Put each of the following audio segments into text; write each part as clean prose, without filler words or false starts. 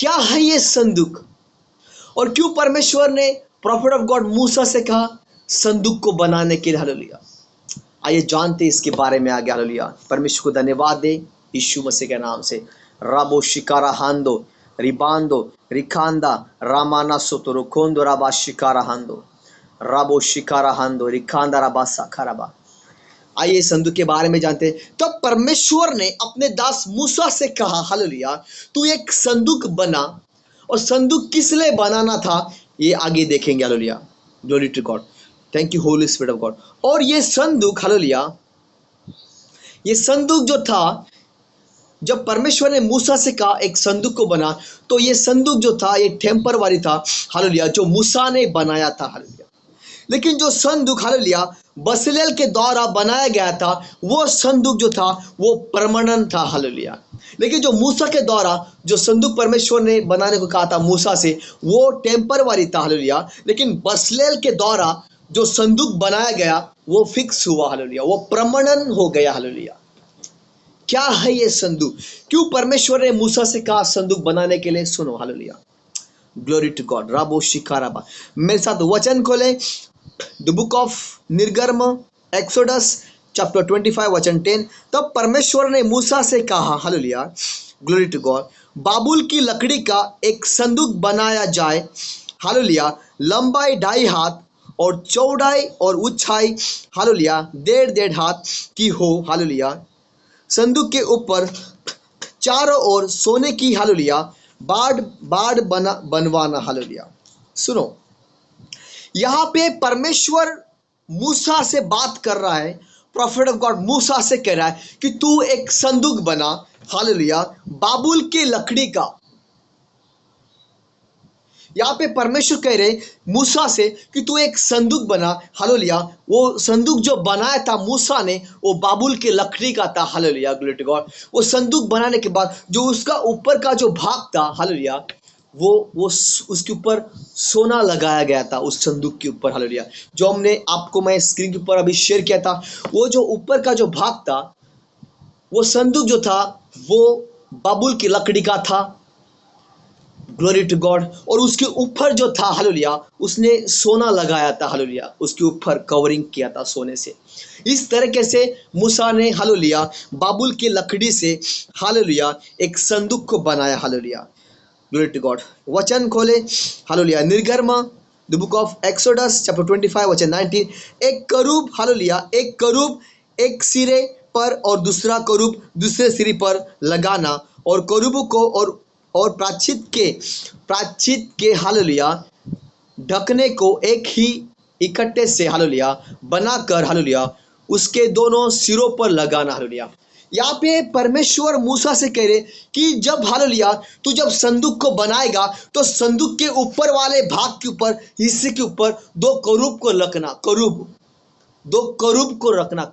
क्या है ये संदूक, और क्यों परमेश्वर ने प्रॉफिट ऑफ गॉड मूसा से कहा संदूक को बनाने के लिए। हालेलुया। आइए जानते इसके बारे में आगे। हालेलुया। परमेश्वर को धन्यवाद दे यीशु मसीह के नाम से। राबो शिकारा हांदो रिबांदो रिखांदा रामाना सोतो रोकोंदो राबा शिकारा हांदो राबो शिकारा हांदो रिखांदा राबा साखाराबा। आइए संदूक के बारे में जानते हैं। तो परमेश्वर ने अपने दास मूसा से कहा, हालेलुया, तू एक संदूक बना। और संदूक किस लिए बनाना था ये आगे देखेंगे। Hallelujah. Glory to God. Thank you Holy Spirit of God. और ये संदूक, हालेलुया, ये संदूक जो था, जब परमेश्वर ने मूसा से कहा एक संदूक को बना, तो ये संदूक जो था ये टेम्परवारी था। हालेलुया। जो मूसा ने बनाया था। हालेलुया। लेकिन जो संदूक, हालेलुया, बसलेल के द्वारा बनाया गया था, वो संदूक जो था वो परमानेंट था। हालेलुया। लेकिन जो मूसा के द्वारा जो संदूक परमेश्वर ने बनाने को कहा था मूसा से, वो टेम्परवारी था। हालेलुया। लेकिन बसलेल के द्वारा जो संदूक बनाया गया वो फिक्स हुआ। हालेलुया। वो परमानेंट हो गया। हालेलुया। क्या है ये संदूक, क्यों परमेश्वर ने मूसा से कहा संदूक बनाने के लिए। सुनो। हालेलुया। Glory to God. राबो शिकाराबा। मेरे साथ वचन खोले। द बुक ऑफ निर्गम, एक्सोडस चैप्टर 25 वचन 10। तब परमेश्वर ने मूसा से कहा, हालेलुया, ग्लोरी टू गॉड, बाबुल की लकड़ी का एक संदूक बनाया जाए। हालेलुया। लंबाई 2.5 हाथ और चौड़ाई और ऊंचाई, हालेलुया, 1.5 हाथ की हो। हालेलुया। संदूक के ऊपर चारों ओर सोने की, हालेलुया, बाड़ बनवाना। हालेलुया। सुनो, यहां पे परमेश्वर मूसा से बात कर रहा है। प्रॉफिट ऑफ गॉड मूसा से कह रहा है कि तू एक संदूक बना। हालेलुया। बाबुल की लकड़ी का। यहां पे परमेश्वर कह रहे मूसा से कि तू एक संदूक बना। हालेलुया। वो संदूक जो बनाया था मूसा ने, वो बाबुल की लकड़ी का था। हालेलुया। Glory to God. वो संदूक बनाने के बाद जो उसका ऊपर का जो भाग था, हालेलुया, वो उसके ऊपर सोना लगाया गया था, उस संदूक के ऊपर। हालेलुया। जो हमने आपको मैं स्क्रीन के ऊपर अभी शेयर किया था, वो जो ऊपर का जो भाग था, वो संदूक जो था वो बाबुल की लकड़ी का था। Glory to God. और उसके ऊपर जो था, हालेलुया, उसने सोना लगाया था। हालेलुया। उसके ऊपर कवरिंग किया था सोने से। इस तरीके से मूसा ने, हालेलुया, बाबुल की लकड़ी से, हालेलुया, एक संदूक को बनाया। हालेलुया। Glory to God. वचन खोले। हालेलुया। निर्गमा, the book of Exodus chapter 25 वचन 19। एक करूब, हालेलुया, एक करूब एक सिरे पर और दूसरा करूब दूसरे सिरे पर लगाना, और करूब को और प्राचित के, हालेलुया, ढकने को एक ही इकट्ठे से, हालेलुया, बनाकर, हालेलुया, उसके दोनों सिरों पर लगाना। हालेलुया। यहाँ पे परमेश्वर मूसा से कह रहे कि जब, हालेलुया, तू जब संदूक को बनाएगा तो संदूक के ऊपर वाले भाग के ऊपर, हिस्से के ऊपर 2 करूब को रखना। करूब, 2 करूब को रखना।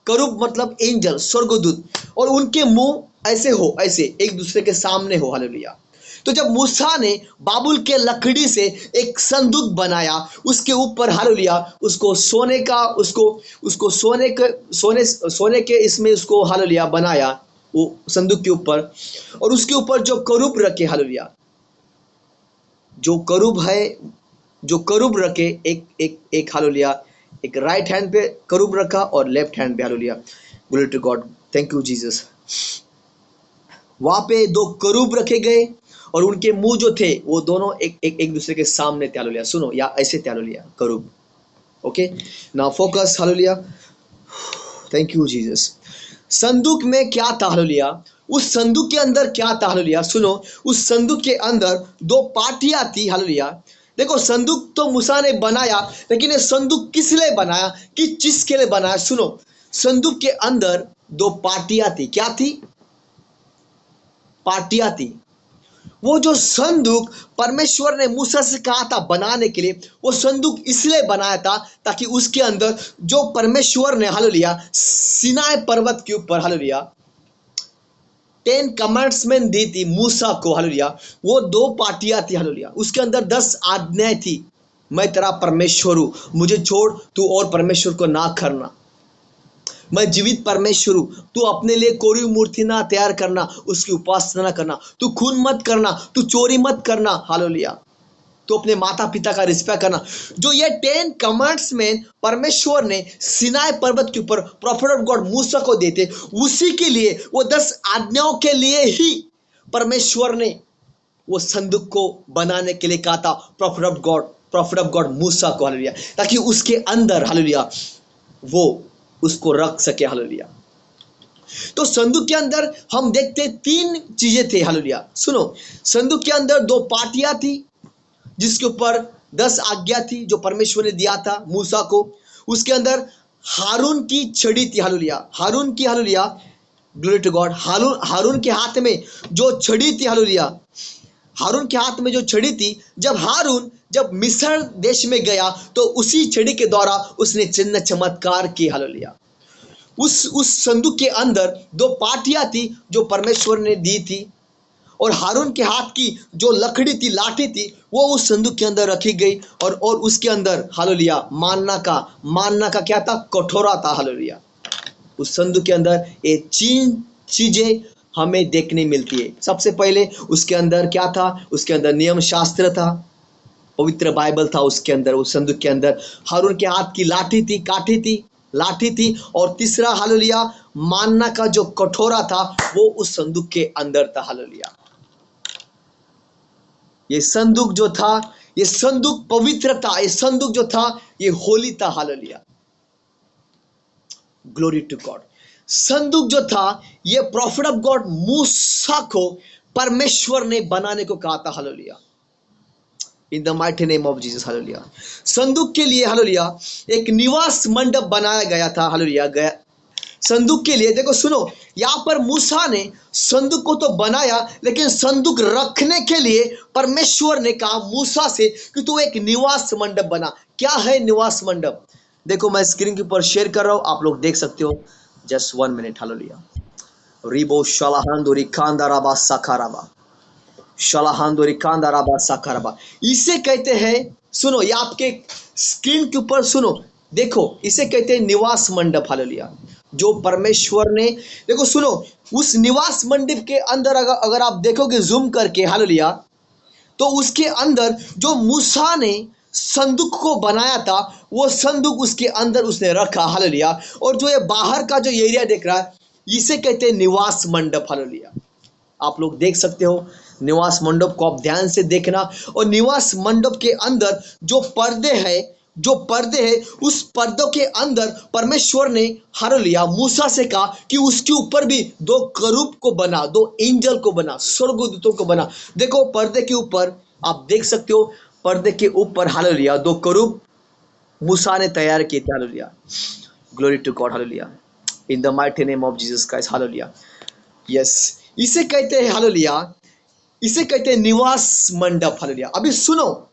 करूब मतलब एंजल, स्वर्गदूत, और उनके मुंह ऐसे हो, ऐसे एक दूसरे के सामने हो। हालेलुया। तो जब मूसा ने बाबुल के लकड़ी से एक संदूक बनाया, उसके ऊपर, हालेलुया, उसको सोने का, उसको सोने के इसमें उसको, हालेलुया, बनाया वो संदूक के ऊपर। और उसके ऊपर जो करूब रखे, हालेलुया, जो करूब है, जो करूब रखे, एक हालेलुया, एक राइट हैंड पे करूब रखा और लेफ्ट हैंड पे। Hallelujah. Glory to God. Thank you Jesus. वहां पे 2 करूब रखे गए और उनके मुंह जो थे वो दोनों एक दूसरे के सामने थे। हालेलुया। सुनो, या ऐसे थे। हालेलुया। करूब। Okay, now focus. Hallelujah. Thank you Jesus. संदूक में क्या था? हालेलुया। उस संदूक के अंदर क्या था? हालेलुया। सुनो, उस संदूक के अंदर 2 पार्टियां थी। हालेलुया। देखो, संदूक तो मूसा ने बनाया, लेकिन ये संदूक किस लिए बनाया, किस चीज के लिए बनाया? सुनो, संदूक के अंदर 2 पार्टियां थी। क्या थी? पार्टियां थी। वो जो संदूक परमेश्वर ने मूसा से कहा था बनाने के लिए, वो संदूक इसलिए बनाया था ताकि उसके अंदर जो परमेश्वर ने, हालेलुया, सीनाई पर्वत के ऊपर, हालेलुया, 10 कमांड्समेंट दी थी मूसा को। हालेलुया। वो 2 पार्टियां थी। हालेलुया। उसके अंदर 10 आज्ञाएं थी। मैं तेरा परमेश्वर हूं, मुझे छोड़ तू और परमेश्वर को ना करना। मैं जीवित परमेश्वर हूं। तू अपने लिए कोई मूर्ति ना तैयार करना, उसकी उपासना ना करना, तू खून मत करना, तू चोरी मत करना, हालेलुया, तो अपने माता पिता का रिस्पेक्ट करना। जो ये 10 कमांड्स में परमेश्वर ने सिनाई पर्वत के ऊपर प्रॉफिट ऑफ गॉड मूसा को देते, उसी के लिए, वो 10 आज्ञाओं के लिए ही परमेश्वर ने वो संदूक को बनाने के लिए कहा था प्रॉफिट ऑफ गॉड मूसा को, हालेलुया, ताकि उसके अंदर, हालेलुया, वो उसको रख सके, हालेलुया। तो संदूक के अंदर हम देखते 3 चीजें थे, हालेलुया। सुनो, संदूक के अंदर 2 पाटियां थी जिसके ऊपर 10 आज्ञा थी जो परमेश्वर ने दिया था मूसा को। उसके अंदर हारून की छड़ी थी, हालेलुया, हारून की, हालेलुया, ग्लोरी टू गॉड, हारून के हाथ में जो छड़ी थी, हालेलुया, हारून के हाथ में जो छड़ी थी, जब मिस्र देश में गया तो उसी छड़ी के द्वारा उसने चिन्ह चमत्कार किए, हालेलुया। उस संदूक के अंदर 2 पाटियां थी जो परमेश्वर ने दी थी, और हारून के हाथ की जो लकड़ी थी, लाठी थी, वो उस संदूक के अंदर रखी गई। और उसके अंदर, हालेलुया, मानना का क्या था? कटोरा था, हालेलुया। उस संदूक के अंदर ये 3 चीजें हमें देखने मिलती है। सबसे पहले उसके अंदर क्या था? उसके अंदर नियम शास्त्र था, पवित्र बाइबल था उसके अंदर। उस संदूक के अंदर हारून के हाथ की लाठी थी, और तीसरा, हालेलुया, मानना का जो कटोरा था वो उस संदूक के अंदर था, हालेलुया। ये संदूक जो था, ये संदूक पवित्र था, ये संदूक जो था ये होली था, हालेलुया, ग्लोरी टू गॉड। संदूक जो था ये प्रॉफिट ऑफ गॉड मूसा को परमेश्वर ने बनाने को कहा था, hallelujah, in the mighty name of Jesus, hallelujah. संदूक के लिए, हालेलुया, एक निवास मंडप बनाया गया था, हालेलुया, संदूक के लिए। देखो, सुनो, यहां पर मूसा ने संदूक को तो बनाया, लेकिन संदूक रखने के लिए परमेश्वर ने कहा मूसा से कि तू एक निवास मंडप बना। क्या है निवास मंडप? देखो, मैं स्क्रीन के ऊपर शेयर कर रहा हूं, आप लोग देख सकते हो। Just 1 minute, hallelujah. रिबो शलाहांदोरी कांदाराबा साखाराबा, शलाहांदोरी कांदाराबा साखाराबा, इसे कहते हैं, सुनो, ये आपके स्क्रीन के ऊपर सुनो, देखो, इसे कहते हैं निवास मंडप, हालेलुया, जो परमेश्वर ने, देखो, सुनो, उस निवास मंडप के अंदर अगर आप देखोगे जूम करके, हालेलुया, तो उसके अंदर जो मूसा ने संदूक को बनाया था, वो संदूक उसके अंदर उसने रखा, हालेलुया। और जो ये बाहर का जो एरिया देख रहा है, इसे कहते हैं निवास मंडप, हालेलुया। आप लोग देख सकते हो निवास मंडप को, आप ध्यान से देखना। और निवास मंडप के अंदर जो पर्दे हैं, उस पर्दों के अंदर परमेश्वर ने, हालेलुया, मूसा से कहा कि उसके ऊपर भी 2 करूब को बना, 2 एंजल को बना, स्वर्गदूतों को बना। देखो, पर्दे के ऊपर आप देख सकते हो, पर्दे के ऊपर, हालेलुया, 2 करूब मूसा ने तैयार किए थे, hallelujah, glory to God, hallelujah, in the mighty name of Jesus Christ, hallelujah. Yes, इसे कहते हैं, हालेलुया, इसे कहते हैं निवास मंडप, हालेलुया। अभी सुनो,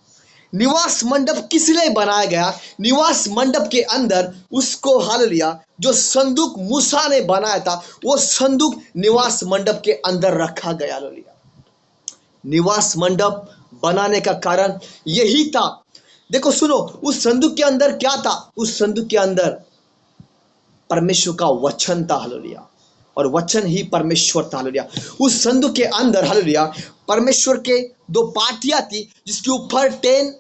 निवास मंडप किस लिए बनाया गया? निवास मंडप के अंदर उसको, हालेलुया, जो संदूक मूसा ने बनाया था, वो संदूक निवास मंडप के अंदर रखा गया, हालेलुया। निवास मंडप बनाने का कारण यही था। देखो, सुनो, उस संदूक के अंदर क्या था? उस संदूक के अंदर परमेश्वर का वचन था, हालेलुया, और वचन ही परमेश्वर था, हालेलुया। उस संदूक के अंदर, हालेलुया, परमेश्वर के 2 पाटियां थी जिसके ऊपर 10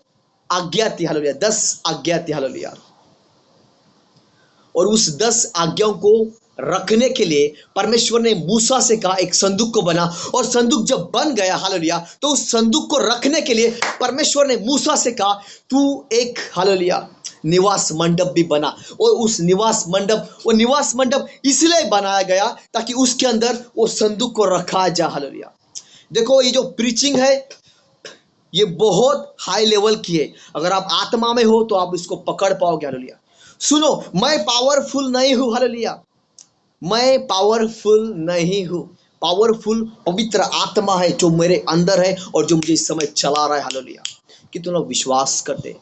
आज्ञा थी, हालेलुया, 10 आज्ञा थी, हालेलुया। और उस 10 आज्ञाओं को रखने के लिए परमेश्वर ने मूसा से कहा एक संदूक को बना। और संदूक जब बन गया, हालेलुया, तो उस संदूक को रखने के लिए परमेश्वर ने मूसा से कहा तू एक, हालेलुया, निवास मंडप भी बना। और उस निवास मंडप इसलिए बनाया गया ताकि उसके अंदर वो संदूक को रखा जाए, हालेलुया। देखो, ये जो प्रीचिंग है ये बहुत हाई लेवल की है। अगर आप आत्मा में हो तो आप इसको पकड़ पाओगे, हालेलुया। सुनो, मैं पावरफुल नहीं हूं, हालेलुया, मैं पावरफुल नहीं हूं। पावरफुल पवित्र आत्मा है जो मेरे अंदर है और जो मुझे इस समय चला रहा है, हालेलुया। कितने लोग विश्वास करते?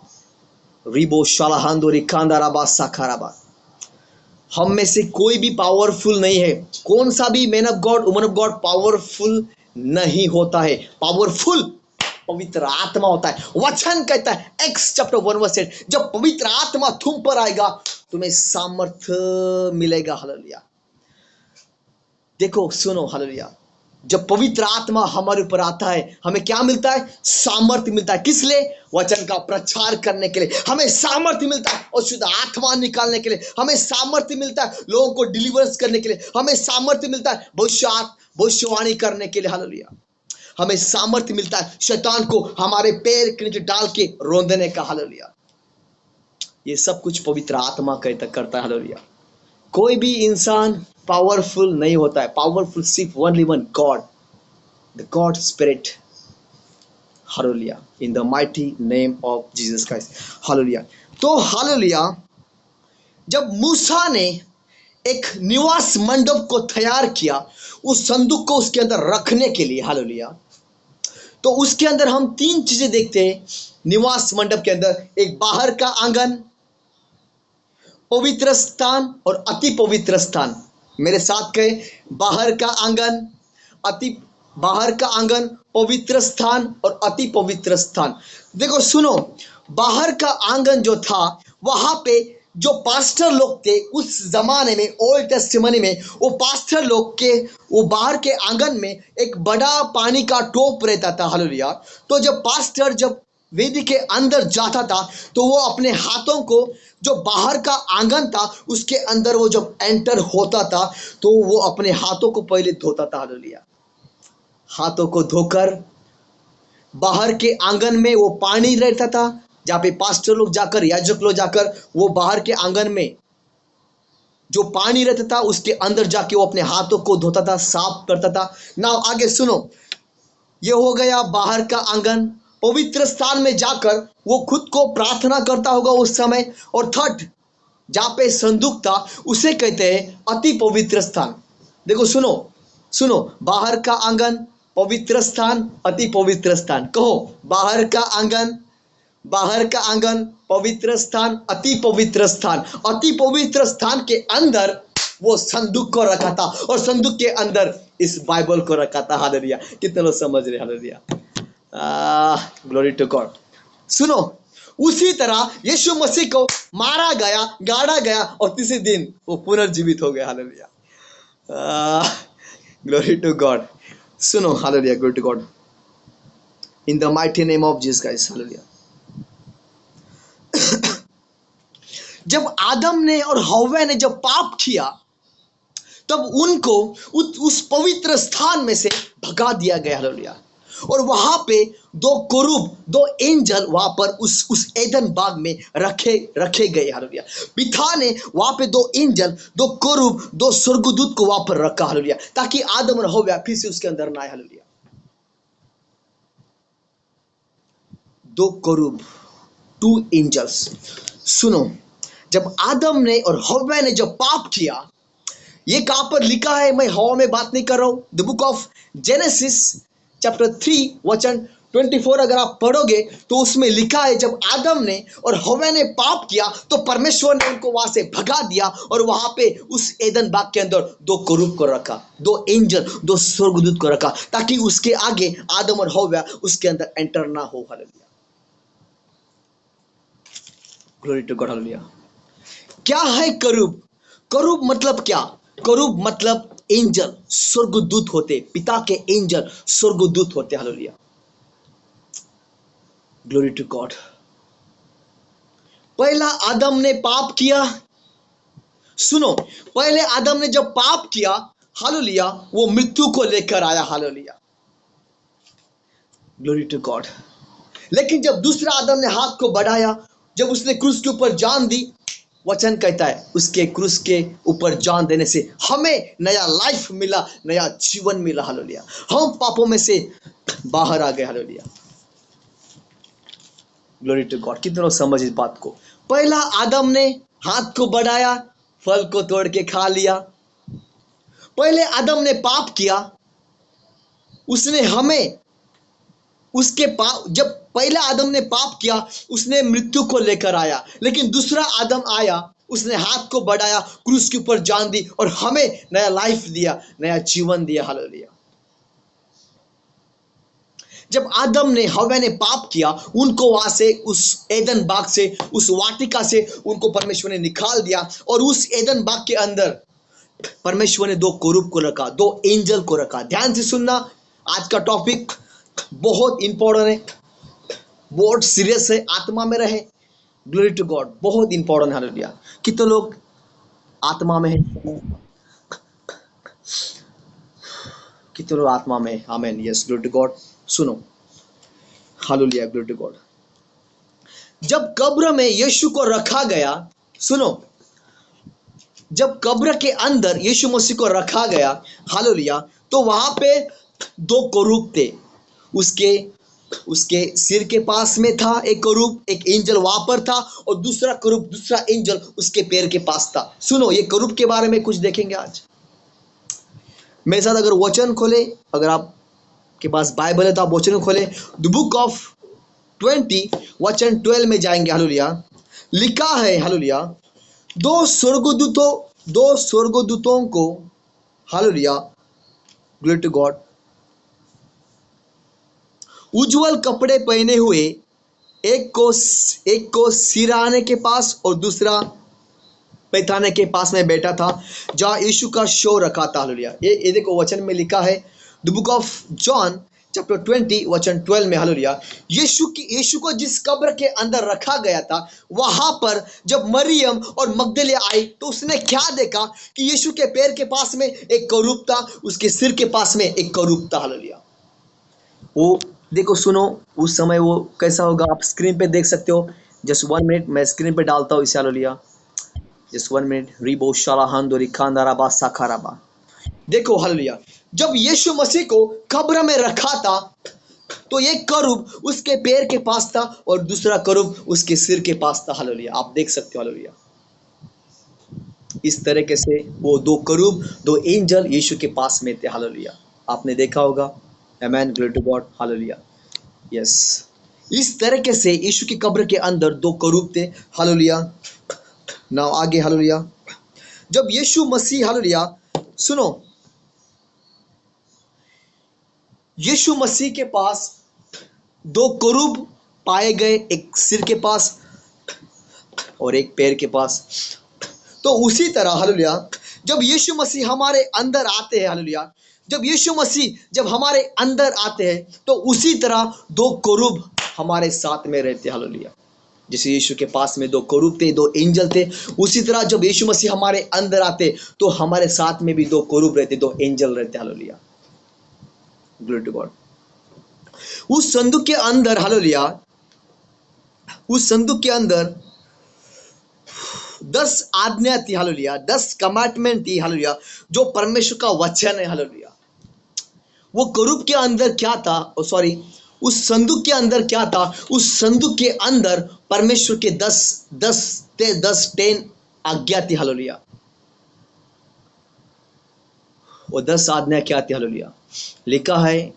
रिबो शालाहांदो रिकांदाराबा साखाराबा, हम में से कोई भी पावरफुल नहीं है। कौन सा भी man of God, woman of God powerful नहीं होता है। पावरफुल पवित्र आत्मा होता है। वचन कहता है, एक्स चैप्टर 1 वर्स 8, जब पवित्र आत्मा तुम पर आएगा तुम्हें सामर्थ्य मिलेगा। हालेलुया। देखो सुनो, हालेलुया, जब पवित्र आत्मा हमारे ऊपर आता है हमें क्या मिलता है? सामर्थ्य मिलता है। किस लिए? वचन का प्रचार करने के लिए हमें सामर्थ्य मिलता है, और शुद्ध आत्मा निकालने के लिए हमें सामर्थ्य मिलता है, लोगों को डिलीवरेंस करने के लिए हमें सामर्थ्य मिलता है, भविष्यवाणी करने के लिए। हालेलुया। हमें सामर्थ्य मिलता है शैतान को हमारे पैर के नीचे डाल के रौंदने का। हालेलुया। ये सब कुछ पवित्र आत्मा करता है। हालेलुया। कोई भी इंसान पावरफुल नहीं होता है। पावरफुल सिर्फ only one God, the God spirit. Hallelujah. In the mighty name of Jesus Christ. Hallelujah. तो हालेलुया, जब मूसा ने एक निवास मंडप को तैयार किया उस संदूक को उसके अंदर रखने के लिए, हालेलुया, तो उसके अंदर हम तीन चीजें देखते हैं। निवास मंडप के अंदर एक बाहर का आंगन, पवित्र स्थान और अति पवित्र स्थान। मेरे साथ कहे, बाहर का आंगन, अति बाहर का आंगन, पवित्र स्थान और अति पवित्र स्थान। देखो सुनो, बाहर का आंगन जो था वहां पे जो पास्टर लोग थे उस जमाने में, ओल्ड टेस्टिमनी में, वो पास्टर लोग के वो बाहर के आंगन में एक बड़ा पानी का टोप रहता था। हालेलुया। तो जब पास्टर जब वेदी के अंदर जाता था तो वो अपने हाथों को, जो बाहर का आंगन था उसके अंदर वो जब एंटर होता था तो वो अपने हाथों को पहले धोता था। हालेलुया। हाथों को धोकर बाहर के आंगन में वो पानी रहता था, जहाँ पे पास्टर लोग जाकर, याजक लोग जाकर वो बाहर के आंगन में जो पानी रहता था उसके अंदर जाके वो अपने हाथों को धोता था, साफ करता था। ना आगे सुनो, ये हो गया बाहर का आंगन। पवित्र स्थान में जाकर वो खुद को प्रार्थना करता होगा उस समय। और थर्ड, जहाँ पे संदूक था उसे कहते हैं अति पवित्र स्थान। देखो सुनो सुनो, बाहर का आंगन, पवित्र स्थान, अति पवित्र स्थान। कहो, बाहर का आंगन, बाहर का आंगन, पवित्र स्थान, अति पवित्र स्थान। अति पवित्र स्थान के अंदर वो संदूक को रखा था और संदूक के अंदर इस बाइबल को रखा था। हालेलुया। कितने लोग समझ रहे? हालेलुया। Glory to God. सुनो, उसी तरह यीशु मसीह को मारा गया, गाड़ा गया और तीसरे दिन वो पुनर्जीवित हो गया। हालेलुया। Glory to God. सुनो, hallelujah, glory to God. In the mighty name of Jesus Christ. Hallelujah. जब आदम ने और हव्वा ने जब पाप किया तब उनको उस पवित्र स्थान में से भगा दिया गया। हालेलुया। और वहां पे दो कुरूब, दो एंजल वहां पर उस एदन बाग में रखे गए। हालेलुया। पिता ने वहां पे दो एंजल, दो कुरूब, दो स्वर्गदूत को वहां पर रखा। हालेलुया। ताकि आदम और हव्वा फिर से उसके अंदर ना आए। हालेलुया। दो कुरूब, टू एंजल्स। सुनो, जब आदम ने और हव्वा ने जब पाप किया, ये कहां पर लिखा है? मैं हवा में बात नहीं कर रहा हूं। The book of genesis chapter 3 वचन 24 अगर आप पढ़ोगे तो उसमें लिखा है, जब आदम ने और हव्वा ने पाप किया तो परमेश्वर ने उनको वहां से भगा दिया और वहां पे उस एदन बाग के अंदर दो कुरूब को रखा, दो एंजल, दो स्वर्गदूत को रखा, ताकि उसके आगे आदम और हव्वा उसके अंदर एंटर ना हो। Hallelujah. Glory to God. Hallelujah. क्या है करूब? करूब मतलब क्या? करूब मतलब एंजल, स्वर्गदूत होते, पिता के एंजल स्वर्गदूत होते। हालेलुया। Glory to God. पहला आदम ने पाप किया। सुनो, पहले आदम ने जब पाप किया, हालेलुया, वो मृत्यु को लेकर आया। हालेलुया। Glory to God. लेकिन जब दूसरा आदम ने हाथ को बढ़ाया, जब उसने क्रूस के ऊपर जान दी, वचन कहता है उसके क्रूस के ऊपर जान देने से हमें नया लाइफ मिला, नया जीवन मिला। हालेलुया। हम पापों में से बाहर आ गए। हालेलुया। Glory to God. कितने लोग समझ इस बात को? पहला आदम ने हाथ को बढ़ाया, फल को तोड़ के खा लिया। पहले आदम ने पाप किया, उसने हमें उसके पाप, जब पहला आदम ने पाप किया उसने मृत्यु को लेकर आया। लेकिन दूसरा आदम आया, उसने हाथ को बढ़ाया, क्रूस के ऊपर जान दी और हमें नया लाइफ दिया, नया जीवन दिया। हालेलुया। जब आदम ने हव्वा ने पाप किया, उनको वहां से, उस एदन बाग से, उस वाटिका से उनको परमेश्वर ने निकाल दिया। और उस एदन बाग के अंदर परमेश्वर ने दो कुरूब को रखा, दो एंजल को रखा। ध्यान से सुनना, आज का टॉपिक बहुत इंपॉर्टेंट है, बहुत सीरियस है। आत्मा में रहे, ग्लोरी टू गॉड, बहुत इंपॉर्टेंट। हालेलुया। कितने लोग आत्मा में हैं? कितने लोग आत्मा में? आमेन, यस, ग्लोरी टू गॉड। सुनो, हालेलुया, ग्लोरी टू गॉड। जब कब्र में यीशु को रखा गया, सुनो, जब कब्र के अंदर यीशु मसीह को रखा गया, हालेलुया, तो वहां पे दो करूब थे। उसके उसके सिर के पास में था एक करूब, एक एंजल वहां पर था, और दूसरा करूब, दूसरा एंजल उसके पैर के पास था। सुनो, ये करूब के बारे में कुछ देखेंगे आज। मेरे साथ अगर वचन खोले, अगर आपके पास बाइबल है तो आप वचन खोले, द बुक ऑफ 20 वचन 12 में जाएंगे। हालेलुया। लिखा है, हालेलुया, दो स्वर्गदूतों को, हालेलुया, ग्लोरी टू गॉड, उज्जवल कपड़े पहने हुए, एक को सिरहाने के पास और दूसरा पैठाने के पास में बैठा था, जहां यीशु का शव रखा था। हालेलुया। ये देखो, वचन में लिखा है, the book of John chapter 20 वचन 12 में। हालेलुया। यीशु को जिस कब्र के अंदर रखा गया था, वहां पर जब मरियम और मगदले आई, तो उसने क्या देखा कि यीशु के पैर के पास में एक करूब था, उसके सिर के पास में एक करूब था। हालेलुया। वो देखो, सुनो, उस समय वो कैसा होगा आप स्क्रीन पे देख सकते हो। जस्ट 1 मिनट, मैं स्क्रीन पे डालता हूँ इसे। Hallelujah, just 1 minute. रिबो शालाहान दो रिखांदाराबा साखाराबा। देखो, हालेलुया, जब यीशु मसीह को कब्र में रखा था, तो एक करूब उसके पैर के पास था और दूसरा करूब उसके सिर के पास था। हालेलुया, आप देख सकते हो। हालेलुया, इस तरीके से वो दो करूब, दो एंजल यीशु के पास में थे। हालेलुया, आपने देखा होगा। Amen, glory to God, hallelujah, yes. इस तरीके से यीशु की कब्र के अंदर दो करूब थे। हालेलुया। नाउ आगे, हालेलुया, जब यीशु मसीह, हालेलुया, सुनो, यीशु मसीह के पास दो करूब पाए गए, एक सिर के पास और एक पैर के पास। तो उसी तरह, हालेलुया, जब यीशु मसीह हमारे अंदर आते हैं, हालेलुया, जब यीशु मसीह जब हमारे अंदर आते हैं, तो उसी तरह दो करूब हमारे साथ में रहते हैं। हालेलुया। जैसे यीशु के पास में दो करूब थे, दो एंजल थे, उसी तरह जब यीशु मसीह हमारे अंदर आते, तो हमारे साथ में भी दो करूब रहते, दो एंजल रहते। Hallelujah, glory to God. उस संदूक के अंदर, हालेलुया, उस संदूक के अंदर 10 आज्ञा थी। हालेलुया, 10 कमांडमेंट थी। हालेलुया, जो परमेश्वर का वचन है। हालेलुया। वो करूब के अंदर क्या था, सॉरी, उस संदूक के अंदर क्या था? उस संदूक के अंदर परमेश्वर के 10 आज्ञा थी। हालेलुया। वो 10 आज्ञा क्या थी? हालेलुया। लिखा है,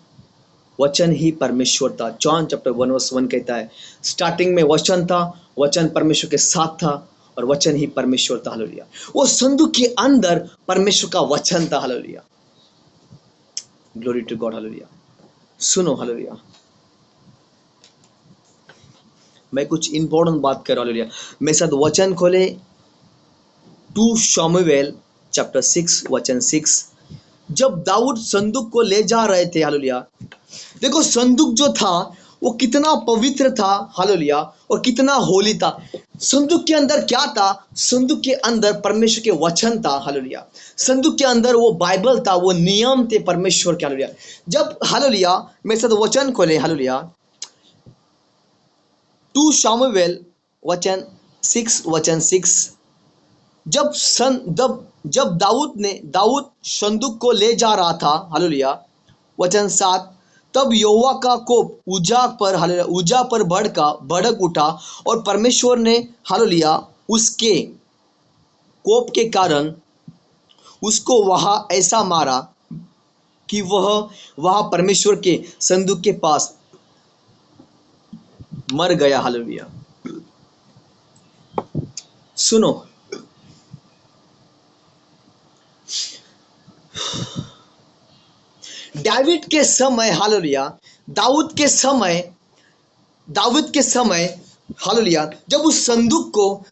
वचन ही परमेश्वर था। जॉन चैप्टर 1 कहता है, स्टार्टिंग में वचन था, वचन परमेश्वर के साथ था और वचन ही परमेश्वर था। हालेलुया। वो संदूक के अंदर परमेश्वर का वचन था। Hallelujah, glory to God, hallelujah. सुनो, हालेलुया, मैं कुछ इंपॉर्टेंट बात कर रहा हूं। हालेलुया, मेरे साथ वचन खोले, 2 शमूएल चैप्टर 6 वचन 6। जब दाऊद संदूक को ले जा रहे थे, हालेलुया, देखो संदूक जो था वो कितना पवित्र था। हालेलुया, और कितना होली था। संदूक के अंदर क्या था? संदूक के अंदर परमेश्वर के वचन था। हालेलुया, संदूक के अंदर वो बाइबल था, वो नियम थे परमेश्वर के। हालेलुया, जब, हालेलुया, मेरे साथ वचन खोले, हालेलुया, 2 शमूएल वचन 6 वचन 6। जब दाऊद संदूक को ले जा रहा था, हालेलुया, वचन 7, तब यहोवा का कोप उज्जा पर, हालेलुया, उज्जा पर भड़क उठा, और परमेश्वर ने, हालेलुया, उसके कोप के कारण उसको वहां ऐसा मारा कि वह वहां परमेश्वर के संदूक के पास मर गया। हालेलुया। सुनो, दाऊद के समय, हालेलुया, दाऊद के समय, दाऊद के समय, हालेलुया, जब उस संदूक को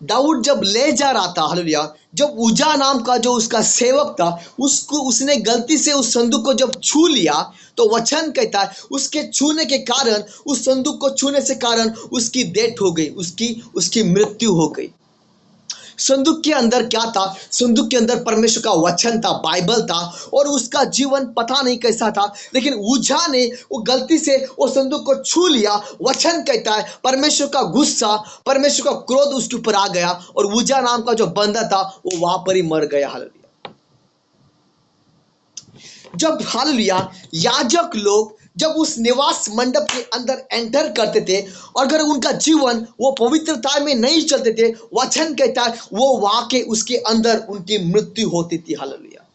दाऊद जब ले जा रहा था, हालेलुया, जब उजा नाम का जो उसका सेवक था, उसको उसने गलती से उस संदूक को जब छू लिया, तो वचन कहता है उसके छूने के कारण, उस संदूक को छूने से कारण उसकी डेथ हो गई, उसकी मृत्यु हो गई। संदूक के अंदर क्या था? संदूक के अंदर परमेश्वर का वचन था, बाइबल था, और उसका जीवन पता नहीं कैसा था, लेकिन उजा ने वो गलती से वो संदूक को छू लिया। वचन कहता है परमेश्वर का गुस्सा, परमेश्वर का क्रोध उसके ऊपर आ गया, और उजा नाम का जो बंदा था वो वहां पर ही मर गया। हालेलुया। जब, हालेलुया, याजक लोग जब उस निवास मंडप के अंदर एंटर करते थे, और अगर उनका जीवन वो पवित्रता में नहीं चलते थे, वचन कहता है वो वहां के उसके अंदर उनकी मृत्यु होती थी। हालेलुया।